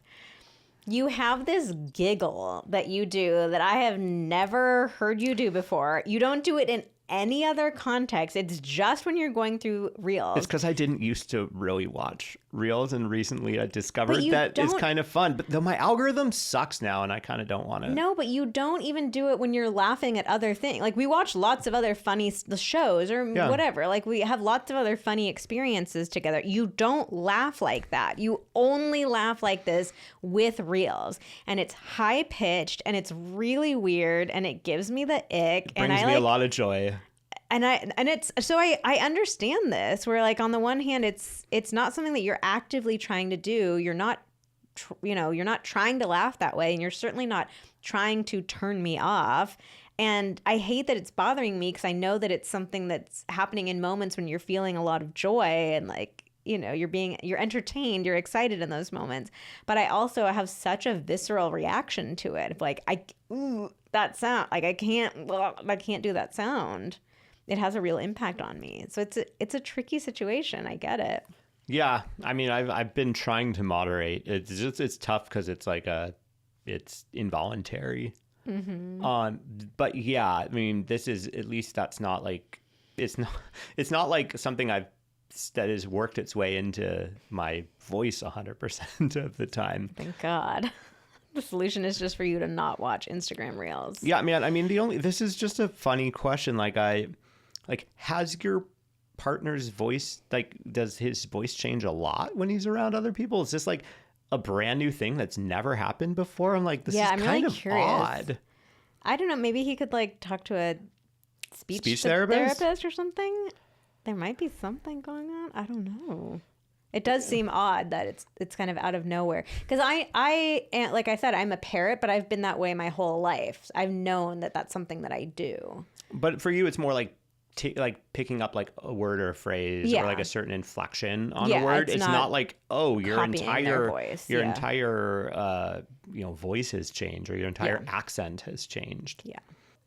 You have this giggle that you do that I have never heard you do before. You don't do it in any other context. It's just when you're going through Reels. It's because I didn't used to really watch Reels, and recently I discovered that it's kind of fun. But though my algorithm sucks now, and I kind of don't want to. No, but you don't even do it when you're laughing at other things. Like we watch lots of other funny shows or whatever. Like we have lots of other funny experiences together. You don't laugh like that. You only laugh like this with Reels, and it's high pitched and it's really weird, and it gives me the ick. It brings me a lot of joy. I understand this, where like on the one hand, it's not something that you're actively trying to do. You're not, you're not trying to laugh that way, and you're certainly not trying to turn me off. And I hate that it's bothering me, because I know that it's something that's happening in moments when you're feeling a lot of joy and like, you're entertained, you're excited in those moments. But I also have such a visceral reaction to it. Like, that sound, like I can't do that sound. It has a real impact on me. So it's a tricky situation. I get it. Yeah. I mean, I've been trying to moderate. It's tough because it's like it's involuntary. Mm-hmm. But yeah, I mean, this is, at least that's not like, it's not like something that has worked its way into my voice 100% of the time. Thank God. The solution is just for you to not watch Instagram Reels. Yeah, man. I mean, this is just a funny question. Has your partner's voice, does his voice change a lot when he's around other people? Is this like a brand new thing that's never happened before? I'm like, this is kind of odd. I don't know. Maybe he could like talk to a speech therapist or something. There might be something going on. I don't know. It does seem odd that it's kind of out of nowhere. Because I like I said, I'm a parrot, but I've been that way my whole life. I've known that that's something that I do. But for you, it's more like picking up like a word or a phrase or like a certain inflection on a word. It's not like, oh, your entire voice, voice has changed, or your entire accent has changed. Yeah.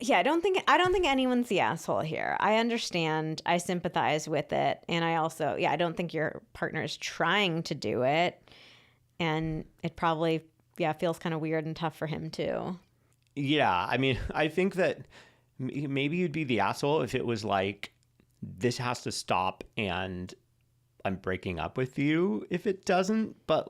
Yeah, I don't think anyone's the asshole here. I understand. I sympathize with it. And I also, I don't think your partner is trying to do it. And it probably, feels kind of weird and tough for him too. Yeah. I mean, I think that maybe you'd be the asshole if it was like, this has to stop and I'm breaking up with you if it doesn't. But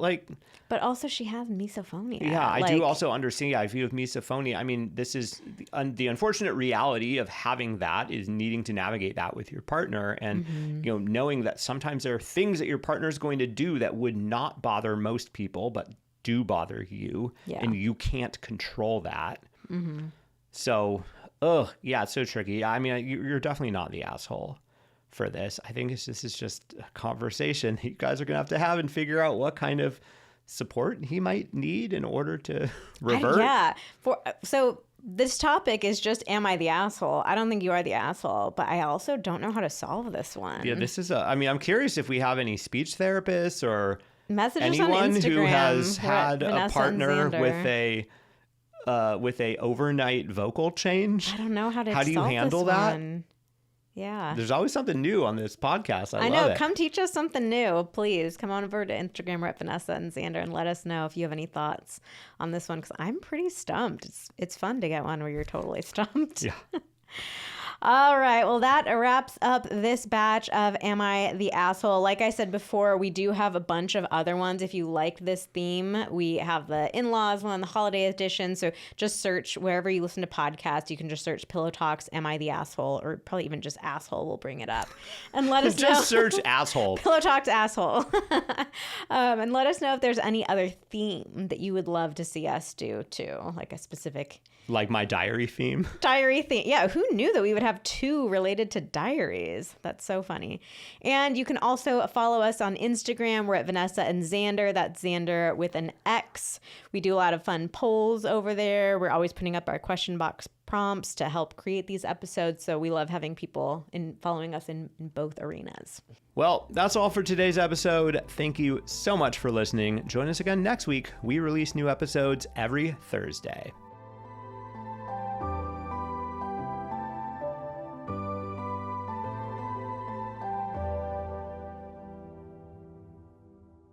also she has misophonia. Yeah, I do also understand. If you have misophonia, I mean, this is the unfortunate reality of having that, is needing to navigate that with your partner, and knowing that sometimes there are things that your partner is going to do that would not bother most people, but do bother you, and you can't control that. Mm-hmm. So, it's so tricky. I mean, you're definitely not the asshole for this. I think this is just a conversation you guys are going to have and figure out what kind of support he might need in order to revert. So this topic is just, am I the asshole? I don't think you are the asshole, but I also don't know how to solve this one. Yeah, this is I'm curious if we have any speech therapists or messages anyone on Instagram who has had a partner with a overnight vocal change. I don't know how do you handle that? One. Yeah. There's always something new on this podcast. I love know. it. Come teach us something new, please. Come on over to Instagram. We're at Vanessa and Xander, and let us know if you have any thoughts on this one, because I'm pretty stumped. It's fun to get one where you're totally stumped. Yeah. All right. Well, that wraps up this batch of Am I the Asshole? Like I said before, we do have a bunch of other ones. If you liked this theme, we have the in-laws one, the holiday edition. So just search wherever you listen to podcasts. You can just search Pillow Talks, Am I the Asshole? Or probably even just Asshole will bring it up. And let us know. Just search Asshole. Pillow Talks Asshole. And let us know if there's any other theme that you would love to see us do too, like a specific... Like my diary theme. Diary theme. Yeah, who knew that we would have two related to diaries? That's so funny. And you can also follow us on Instagram. We're at Vanessa and Xander. That's Xander with an X. We do a lot of fun polls over there. We're always putting up our question box prompts to help create these episodes. So we love having people following us in both arenas. Well, that's all for today's episode. Thank you so much for listening. Join us again next week. We release new episodes every Thursday.